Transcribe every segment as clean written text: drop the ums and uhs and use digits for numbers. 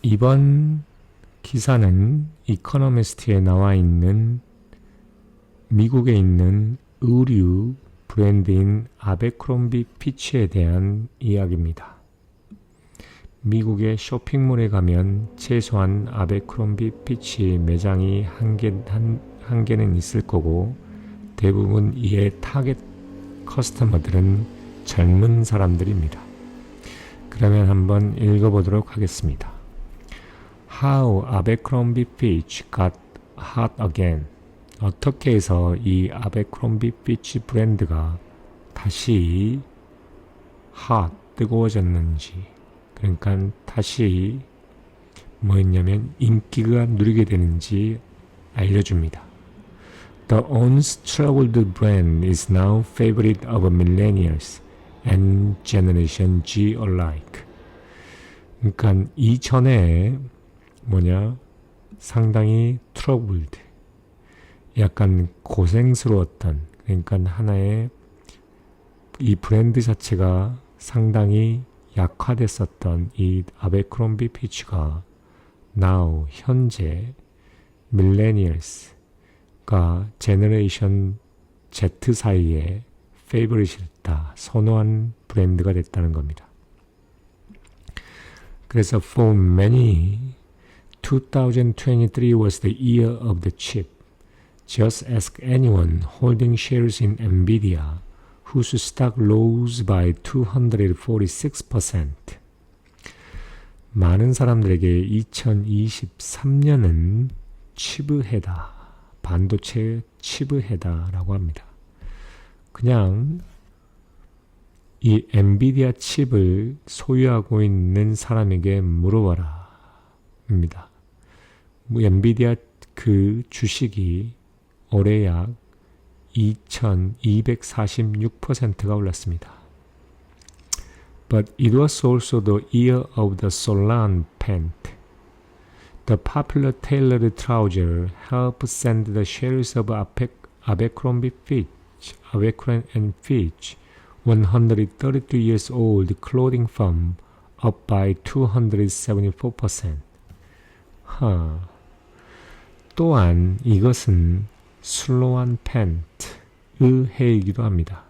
이번 기사는 이코노미스트에 나와 있는 미국에 있는 의류 브랜드인 아베크롬비 피치에 대한 이야기입니다. 미국의 쇼핑몰에 가면 최소한 아베크롬비 피치 매장이 한 개는 있을 거고, 대부분 이의 타겟 커스터머들은 젊은 사람들입니다. 그러면 한번 읽어보도록 하겠습니다. How Abercrombie Fitch got hot again. 어떻게 해서 이 아베크롬비 피치 브랜드가 다시 뜨거워졌는지, 그러니까 다시 뭐였냐면 인기가 누리게 되는지 알려줍니다. The once troubled brand is now favorite of millennials and Generation G alike. 그러니까 이전에 상당히 troubled, 약간 고생스러웠던, 그러니까 하나의 이 브랜드 자체가 상당히 약화됐었던 이 아베크롬비 피치가 now 현재 밀레니얼스가 제너레이션 Z 사이에 페이버릿이다, 선호한 브랜드가 됐다는 겁니다. 그래서 for many, 2023 was the year of the chip. Just ask anyone holding shares in Nvidia, whose stock rose by 246%. 많은 사람들에게 2023년은 칩의 해다, 반도체 칩의 해다라고 합니다. 그냥 이 엔비디아 칩을 소유하고 있는 사람에게 물어봐라 입니다. 엔비디아 그 주식이 올해 약 2246%가 올랐습니다. But it was also the year of the Solan pant. The popular tailored trouser helped send the shares of Abercrombie Fitch, 132 years old clothing firm, up by 274%. 또한 이것은 슬로안 팬트의 해이기도 합니다.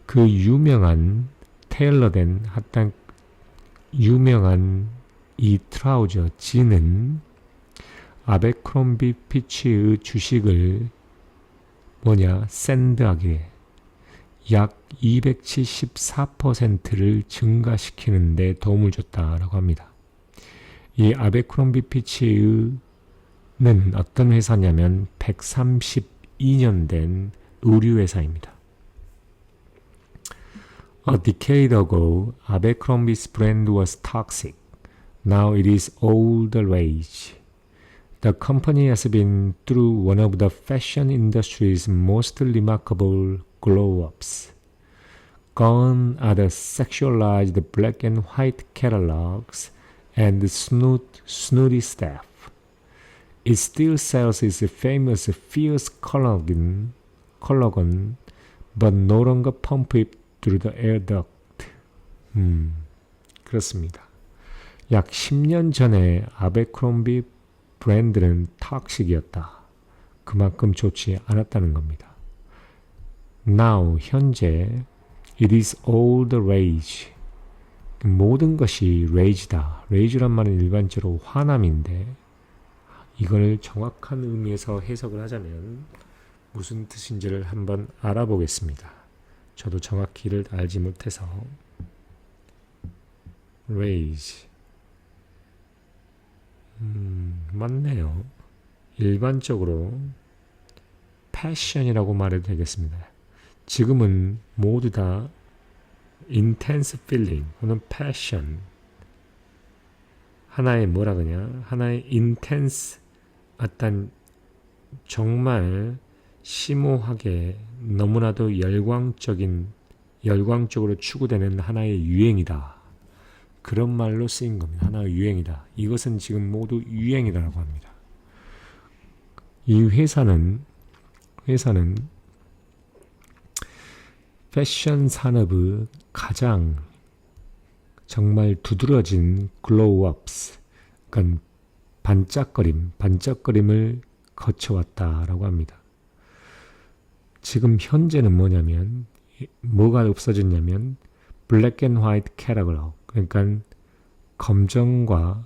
그 유명한 테일러된 유명한 이 트라우저 진은 아베크롬비 피치의 주식을 샌드하게 약 274%를 증가시키는 데 도움을 줬다라고 합니다. 이 아베크롬비 피치의 는 어떤 회사냐면 132년 된 의류회사입니다. A decade ago, Abercrombie's brand was toxic. Now it is all the rage. The company has been through one of the fashion industry's most remarkable glow-ups. Gone are the sexualized black and white catalogs and snooty staff. It still sells its famous fierce collagen, but no longer pump it through the air duct. 그렇습니다. 약 10년 전에 아베크롬비 브랜드는 탁식이었다. 그만큼 좋지 않았다는 겁니다. Now, 현재, it is all the rage. 모든 것이 rage다. rage란 말은 일반적으로 화남인데, 이걸 정확한 의미에서 해석을 하자면 무슨 뜻인지를 한번 알아보겠습니다. 저도 정확히를 알지 못해서. rage. 맞네요. 일반적으로 passion이라고 말해도 되겠습니다. 지금은 모두 다 intense feeling 또는 passion, 하나의 하나의 intense, 어떤 정말 심오하게 너무나도 열광적으로 추구되는 하나의 유행이다. 그런 말로 쓰인 겁니다. 하나의 유행이다. 이것은 지금 모두 유행이라고 합니다. 이 회사는 패션 산업의 가장 정말 두드러진 glow-ups, 그러니까 반짝거림을 거쳐왔다라고 합니다. 지금 현재는 뭐냐면 뭐가 없어졌냐면 black and white catalog, 그러니까 검정과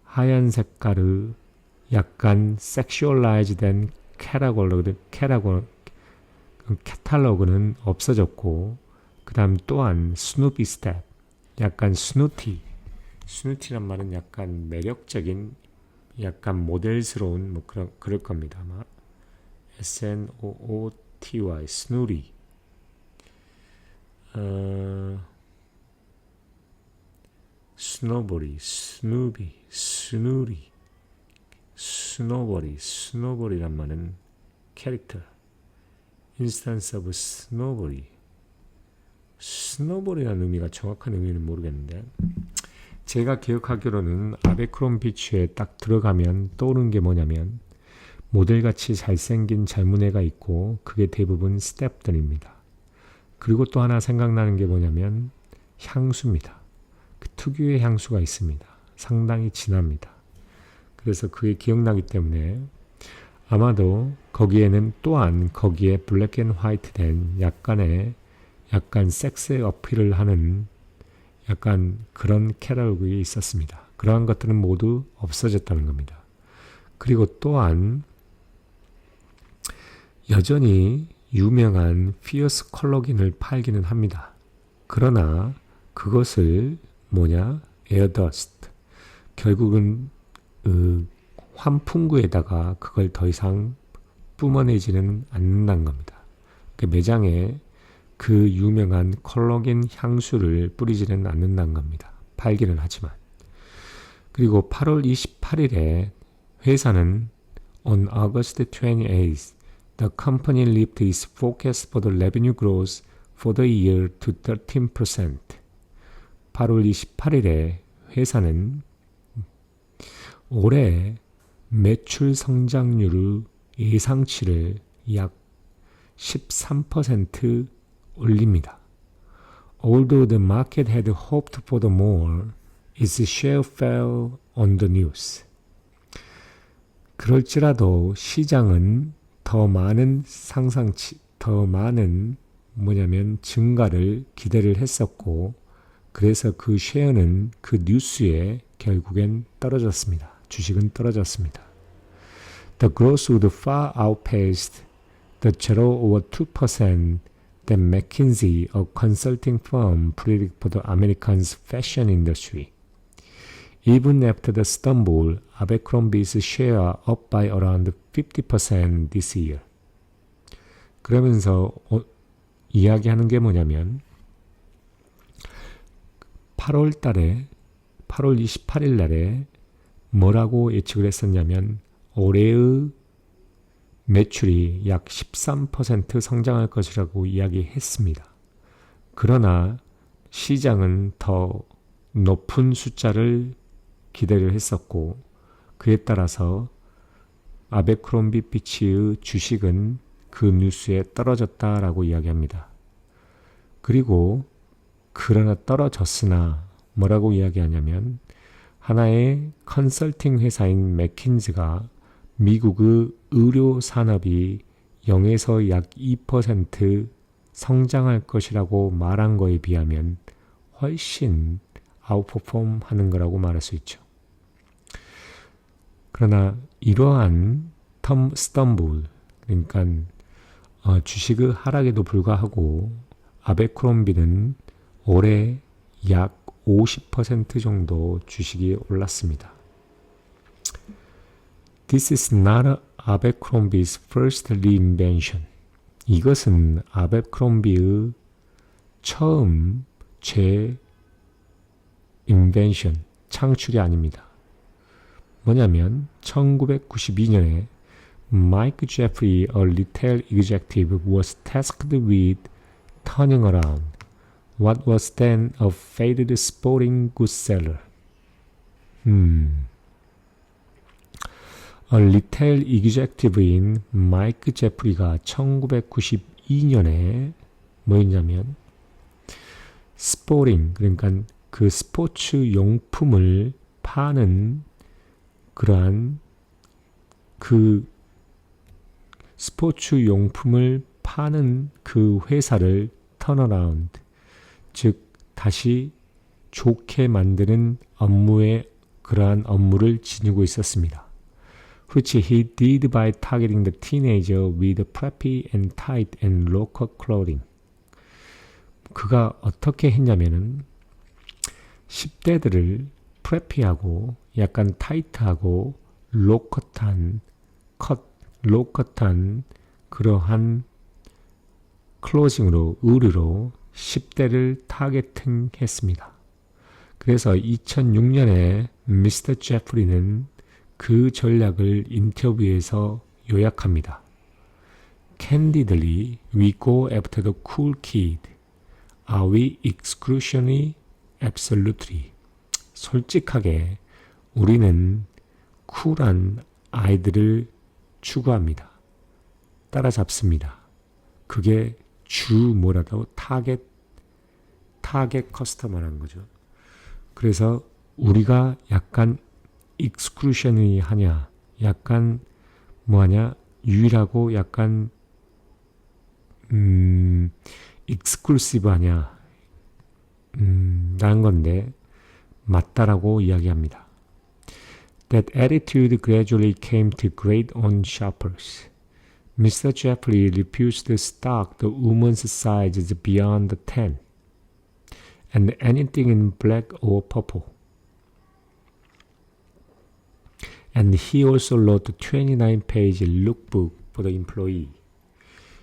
하얀 색깔의 약간 섹슈얼라이즈 된 캐탈로그는 없어졌고, 그 다음 또한 스누피 스텝, 약간 스누티란 말은 약간 매력적인, 약간 모델스러운 뭐 그럴 겁니다. 아마 SNOOTY 스누리, 스노보리, 스노보리란 말은 캐릭터, 인스턴스 오브 스노보리라는 의미가 정확한 의미는 모르겠는데, 제가 기억하기로는 아베크롬비치에 딱 들어가면 떠오르는 게 뭐냐면 모델같이 잘생긴 젊은 애가 있고 그게 대부분 스텝들입니다. 그리고 또 하나 생각나는 게 뭐냐면 향수입니다. 그 특유의 향수가 있습니다. 상당히 진합니다. 그래서 그게 기억나기 때문에 아마도 거기에는 또한 거기에 블랙 앤 화이트 된 약간 섹스 어필을 하는 약간 그런 캐럴이 있었습니다. 그러한 것들은 모두 없어졌다는 겁니다. 그리고 또한 여전히 유명한 피어스 컬러긴을 팔기는 합니다. 그러나 그것을 에어더스트, 결국은 환풍구에다가 그걸 더 이상 뿜어내지는 않는다는 겁니다. 그 매장에 그 유명한 컬러겐 향수를 뿌리지는 않는다는 겁니다. 팔기는 하지만. 그리고 8월 28일에 회사는 On August 28th, the company lifted its forecast for the revenue growth for the year to 13%. 8월 28일에 회사는 올해 매출 성장률의 예상치를 약 13% 올립니다. Although the market had hoped for the more, its share fell on the news. 그럴지라도 시장은 더 많은 증가를 기대를 했었고, 그래서 그 쉐어는 그 뉴스에 결국엔 떨어졌습니다. 주식은 떨어졌습니다. The growth would far outpace the 0 over 2% that McKinsey, a consulting firm, predicted for the American's fashion industry. Even after the stumble, Abercrombie's share up by around 50% this year. 그러면서 이야기하는 게 뭐냐면 8월 28일 날에 뭐라고 예측을 했었냐면 올해의 매출이 약 13% 성장할 것이라고 이야기했습니다. 그러나 시장은 더 높은 숫자를 기대를 했었고, 그에 따라서 아베크롬비 피치의 주식은 그 뉴스에 떨어졌다라고 이야기합니다. 그리고 그러나 떨어졌으나 뭐라고 이야기하냐면 하나의 컨설팅 회사인 맥킨즈가 미국의 의료 산업이 0에서 약 2% 성장할 것이라고 말한 거에 비하면 훨씬 아웃퍼폼 하는 거라고 말할 수 있죠. 그러나 이러한 스텀블, 그러니까 주식의 하락에도 불구하고 아베크롬비는 올해 약 50% 정도 주식이 올랐습니다. This is not Abercrombie's first reinvention. 이것은 아베크롬비의 처음 인벤션, 창출이 아닙니다. 뭐냐면 1992년에 Mike Jeffrey, a retail executive, was tasked with turning around what was then a faded sporting goods seller. 리테일 이그젝티브인 마이크 제프리가 1992년에 뭐였냐면 스포링, 그러니까 그 스포츠 용품을 파는 그러한 그 스포츠 용품을 파는 그 회사를 턴어라운드, 즉 다시 좋게 만드는 업무에 그러한 업무를 지니고 있었습니다. Which he did by targeting the teenager with preppy and tight and local clothing. 그가 어떻게 했냐면은 10대들을 프레피하고 약간 타이트하고 로컷한 그러한 클로징으로 의류로 10대를 타겟팅했습니다. 그래서 2006년에 미스터 제프리는 그 전략을 인터뷰에서 요약합니다. Candidly, we go after the cool kid. Are we exclusionary? Absolutely. 솔직하게 우리는 쿨한 아이들을 추구합니다. 따라잡습니다. 그게 뭐라고 타겟 커스터머라는 거죠. 그래서 우리가 약간 exclusionary 하냐, 약간 뭐하냐, 유일하고 약간 exclusive 하냐, 라는 건데 맞다라고 이야기합니다. That attitude gradually came to grate on shoppers. Mr. Jeffrey refused to stock the women's sizes beyond 10, and anything in black or purple. And he also wrote a 29-page lookbook for the employee.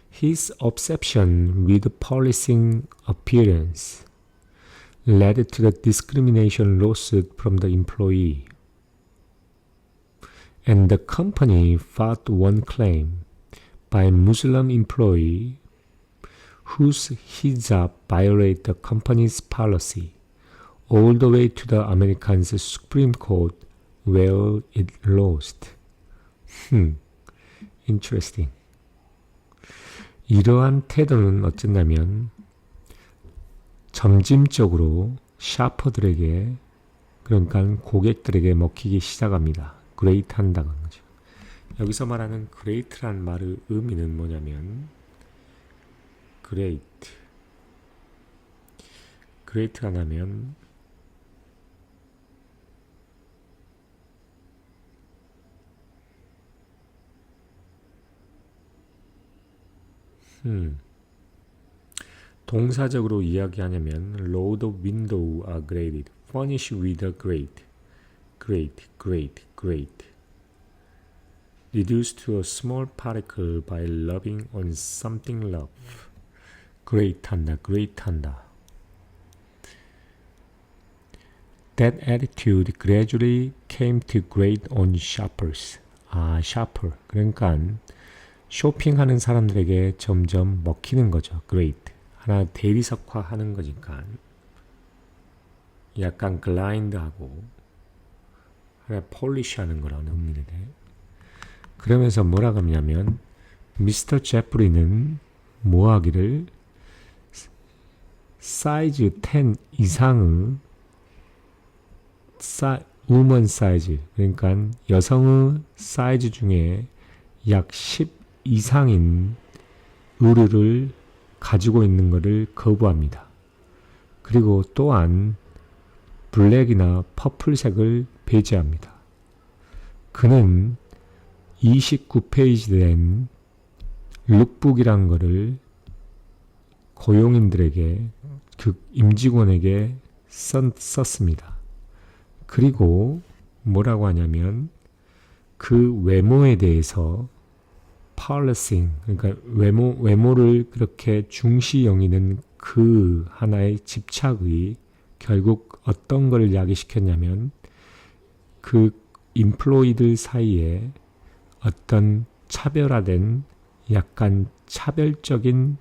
His obsession with policing appearance led to the discrimination lawsuit from the employee. And the company fought one claim by a Muslim employee whose hijab violated the company's policy, all the way to the American Supreme Court, where it lost. Interesting. 이러한 태도는 어쨌냐면 점진적으로 샤퍼들에게, 그러니까 고객들에게 먹히기 시작합니다. 그레이트 한다는 거죠. 여기서 말하는 그레이트란 말의 의미는 뭐냐면 그레이트가 나면 동사적으로 이야기하냐면 load of window are graded, furnish with a grate, reduced to a small particle by rubbing on something rough. grate 한다. That attitude gradually came to grate on shoppers. shopper. 그러니까 쇼핑하는 사람들에게 점점 먹히는 거죠. grate. 하나 대리석화하는 거니까 약간 글라인드하고 하나 폴리시하는 거라는 의미인데, 그러면서 뭐라고 하냐면 미스터 제프리는 뭐하기를 사이즈 10 이상의 우먼 사이즈, 그러니까 여성의 사이즈 중에 약 10 이상인 의류를 가지고 있는 것을 거부합니다. 그리고 또한 블랙이나 퍼플색을 배제합니다. 그는 29페이지 된 룩북이란 것을 고용인들에게, 그 임직원에게 썼습니다. 그리고 뭐라고 하냐면 그 외모에 대해서 policing, 그러니까 외모를 그렇게 중시 여기는 그 하나의 집착이 결국 어떤 걸 야기시켰냐면 그 임플로이들 사이에 어떤 차별화된, 약간 차별적인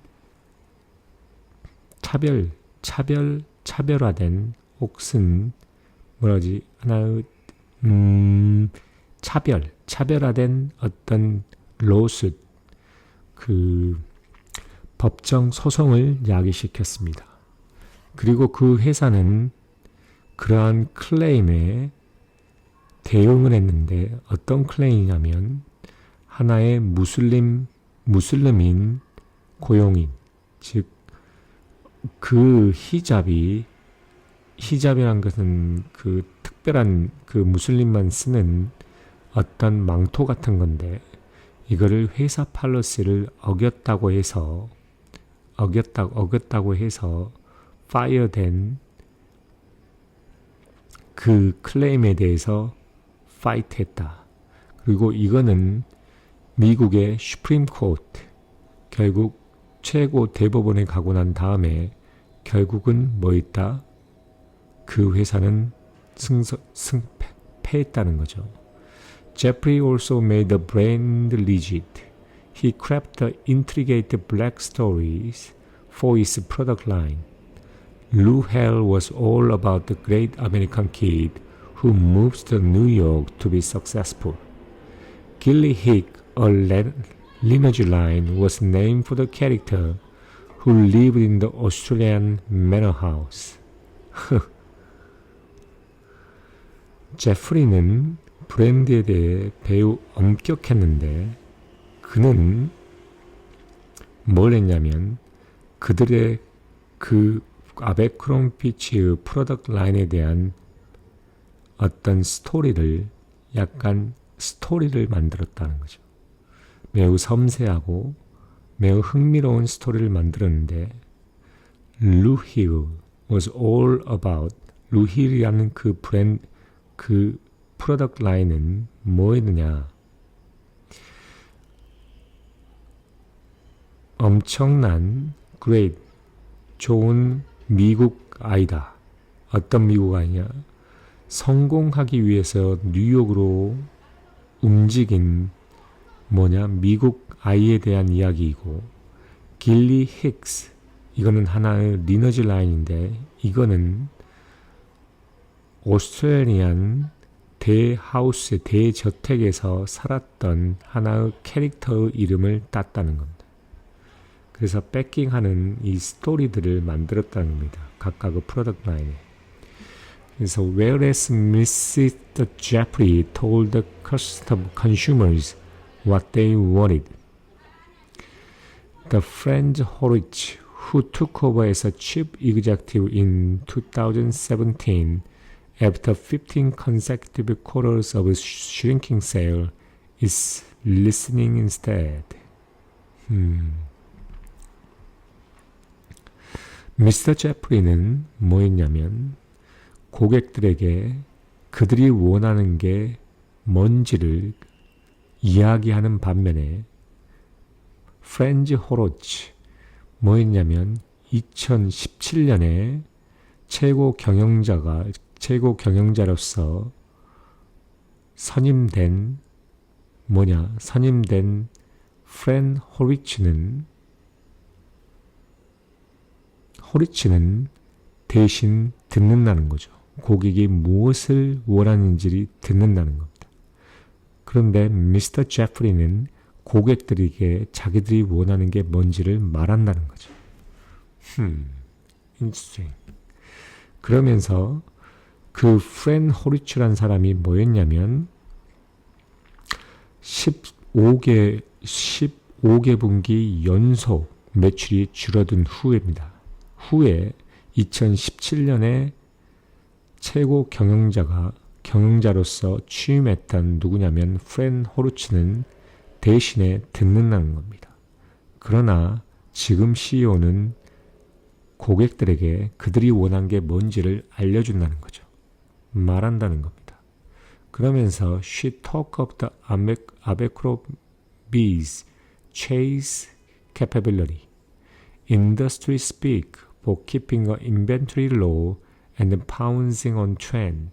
차별화된, 혹은 뭐라지 하나의 차별화된 어떤 로스, 그 법정 소송을 야기시켰습니다. 그리고 그 회사는 그러한 클레임에 대응을 했는데 어떤 클레임이냐면 하나의 무슬림인 고용인, 즉 그 히잡이란 것은 그 특별한 그 무슬림만 쓰는 어떤 망토 같은 건데 이거를 회사 팔러시를 어겼다고 해서 파이어된 그 클레임에 대해서 파이트했다. 그리고 이거는 미국의 슈프림 코트, 결국 최고 대법원에 가고 난 다음에 결국은 뭐 있다? 그 회사는 패했다는 거죠. Jeffrey also made the brand legit. He crafted intricate black stories for his product line. Lou Hale was all about the great American kid who moves to New York to be successful. Gilly Hicks, a lineage line, was named for the character who lived in the Australian manor house. 제프리는 브랜드에 대해 매우 엄격했는데 그는 뭘 했냐면 그들의 그 아베크롬피치의 프로덕트 라인에 대한 어떤 약간 스토리를 만들었다는 거죠. 매우 섬세하고 매우 흥미로운 스토리를 만들었는데 Lou Hill was all about Lou Hill이라는 그 프로덕트 라인은 뭐였느냐? 엄청난 great 좋은 미국 아이다. 어떤 미국 아이냐? 성공하기 위해서 뉴욕으로 움직인 미국 아이에 대한 이야기이고 길리 힉스 이거는 하나의 리너지 라인인데 이거는 오스트레일리안 대하우스, 대저택에서 살았던 하나의 캐릭터의 이름을 땄다는 겁니다. 그래서 패킹하는 이 스토리들을 만들었다는 겁니다. 각각의 프로덕트 라인에. 그래서 whereas Mrs. Jeffrey told the consumers what they wanted, the Franz Horowitz, who took over as a chief executive in 2017 after 15 consecutive quarters of shrinking sales, is listening instead. 미스터 제프리는 뭐였냐면 고객들에게 그들이 원하는 게 뭔지를 이야기하는 반면에 프렌즈 호로치 뭐였냐면 2017년에 최고 경영자로서 선임된 프렌 호리치는 대신 듣는다는 거죠. 고객이 무엇을 원하는지를 듣는다는 겁니다. 그런데 미스터 제프리는 고객들에게 자기들이 원하는 게 뭔지를 말한다는 거죠. interesting. 그러면서 그 프렌 호리츠란 사람이 뭐였냐면 15개 분기 연속 매출이 줄어든 후에입니다. 후에 2017년에 최고 경영자로서 취임했던 누구냐면 프렌 호르츠는 대신에 듣는다는 겁니다. 그러나 지금 CEO는 고객들에게 그들이 원한 게 뭔지를 알려준다는 거죠. 말한다는 겁니다. 그러면서 she talk of the Abercrombie's chase capability, industry speak for keeping a inventory low and pouncing on trend.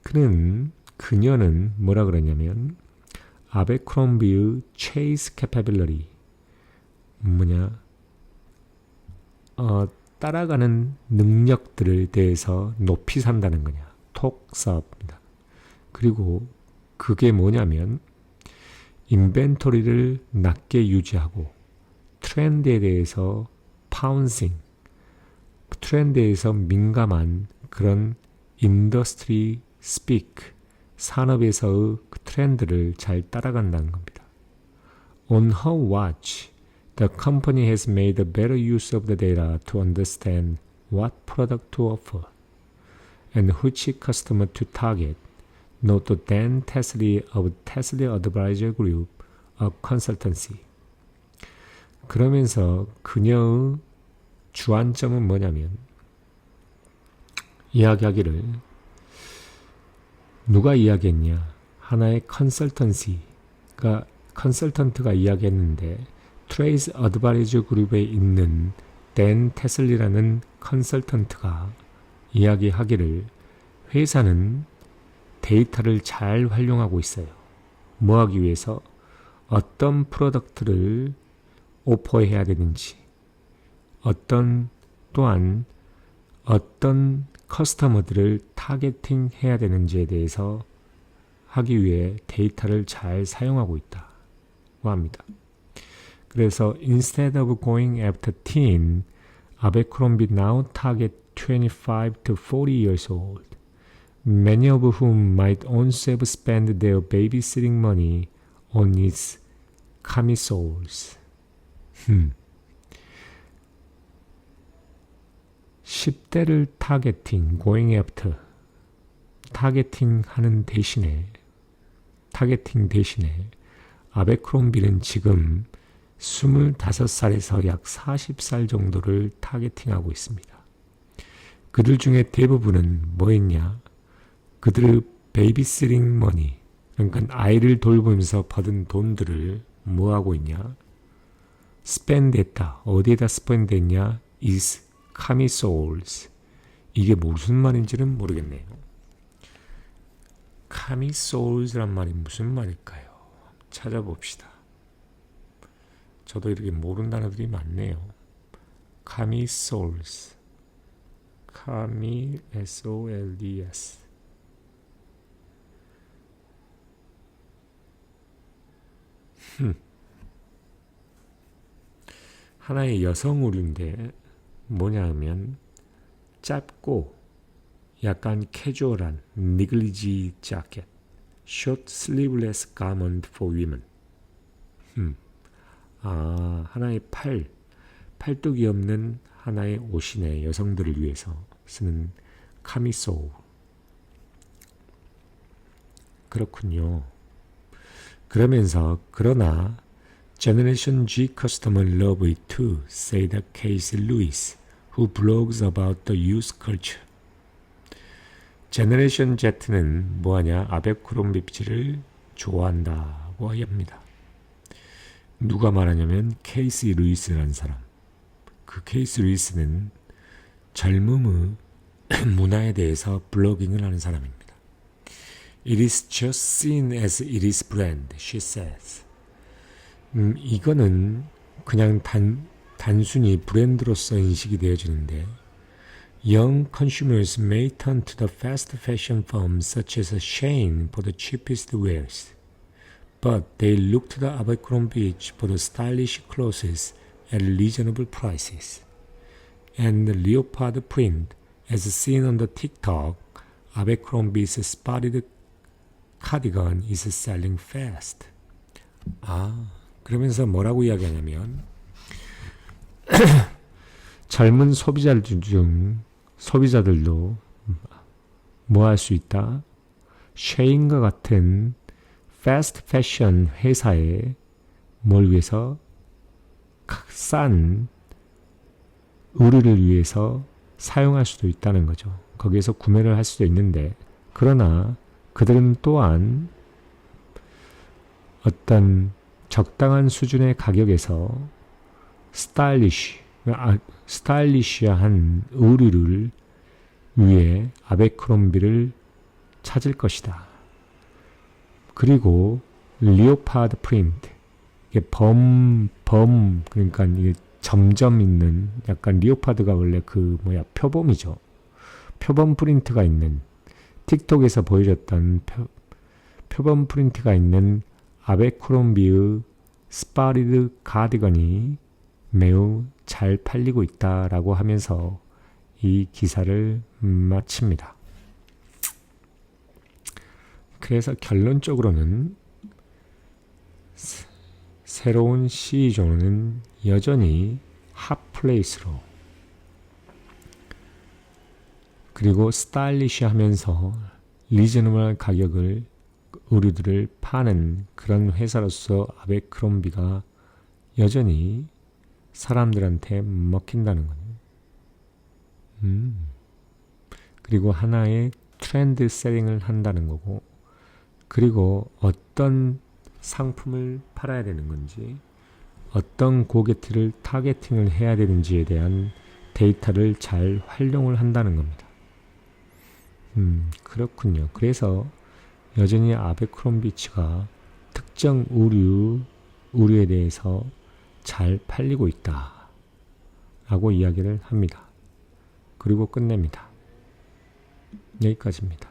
그녀는 뭐라 그러냐면 아베크롬비의 chase capability 따라가는 능력들에 대해서 높이 산다는 거냐. 톡사입니다. 그리고 그게 뭐냐면 인벤토리를 낮게 유지하고 트렌드에 대해서 파운싱 트렌드에서 민감한 그런 인더스트리 스피크, 산업에서의 그 트렌드를 잘 따라간다는 겁니다. On her watch, the company has made a better use of the data to understand what product to offer and which customer to target. Note Dan Tesley of Tesley Advisor Group, a consultancy. 그러면서 그녀의 주안점은 뭐냐면 이야기하기를 누가 이야기했냐? 하나의 컨설턴트가 이야기했는데 트레이스 어드바이저 그룹에 있는 댄 테슬리라는 컨설턴트가 이야기하기를 회사는 데이터를 잘 활용하고 있어요. 뭐 하기 위해서? 어떤 프로덕트를 오퍼해야 되는지, 또한 어떤 커스터머들을 타겟팅 해야 되는지에 대해서 하기 위해 데이터를 잘 사용하고 있다고 합니다. 그래서 instead of going after teen, Abercrombie now target 25 to 40 years old, many of whom might also have spent their babysitting money on its camisoles. 10대를 going after, 타겟팅 대신에 아베크롬비는 지금 25살에서 약 40살 정도를 타겟팅하고 있습니다. 그들 중에 대부분은 뭐 했냐? 그들의 베이비시팅 머니, 그러니까 아이를 돌보면서 받은 돈들을 뭐 하고 있냐? 스펜드 했다. 어디에다 스펜드 했냐? is camisoles. 이게 무슨 말인지는 모르겠네요. camisoles란 말이 무슨 말일까요? 찾아봅시다. 저도 이렇게 모르는 단어들이 많네요. camisoles. S-O-L-D-S. 하나의 여성 의류인데 뭐냐 하면 짧고 약간 캐주얼한 니글리지 자켓, short sleeveless garment for women. 하나의 팔뚝이 없는 하나의 옷이네. 여성들을 위해서 쓰는 카미소. 그렇군요. 그러나 Generation G customer love it too, say the Casey Lewis, who blogs about the youth culture. 제너레이션 Z는 뭐하냐? 아베크롬비치를 좋아한다고 합니다. 누가 말하냐면 케이시 루이스라는 사람. 그 케이시 루이스는 젊음의 문화에 대해서 블로깅을 하는 사람입니다. It is just seen as it is brand, she says. 이거는 그냥 단순히 브랜드로서 인식이 되어지는데 Young consumers may turn to the fast fashion firms such as Shein for the cheapest wares. But they look to the Abercrombie for the stylish clothes at reasonable prices. And the leopard print, as seen on the TikTok, Abercrombie's spotted cardigan is selling fast. 그러면서 뭐라고 이야기하냐면 젊은 소비자들도 뭐 할 수 있다? 쉐인과 같은 패스트 패션 회사에 뭘 위해서? 싼 의류를 위해서 사용할 수도 있다는 거죠. 거기에서 구매를 할 수도 있는데 그러나 그들은 또한 어떤 적당한 수준의 가격에서 스타일리시한 의류를 위해 아베크롬비를 찾을 것이다. 그리고 리오파드 프린트, 이게 그러니까 이게 점점 있는 약간 리오파드가 원래 표범이죠. 표범 프린트가 있는 틱톡에서 보여줬던 표범 프린트가 있는 아베크롬비의 스파리드 가디건이 매우 잘 팔리고 있다라고 하면서 이 기사를 마칩니다. 그래서 결론적으로는 새로운 CE조는 여전히 핫플레이스로 그리고 스타일리시하면서 리저너블 가격을 의류들을 파는 그런 회사로서 아베크롬비가 여전히 사람들한테 먹힌다는 거예요. 그리고 하나의 트렌드 세팅을 한다는 거고, 그리고 어떤 상품을 팔아야 되는 건지, 어떤 고객들을 타겟팅을 해야 되는지에 대한 데이터를 잘 활용을 한다는 겁니다. 그렇군요. 그래서 여전히 아베크롬비치가 특정 의류에 대해서 잘 팔리고 있다 라고 이야기를 합니다. 그리고 끝냅니다. 여기까지입니다.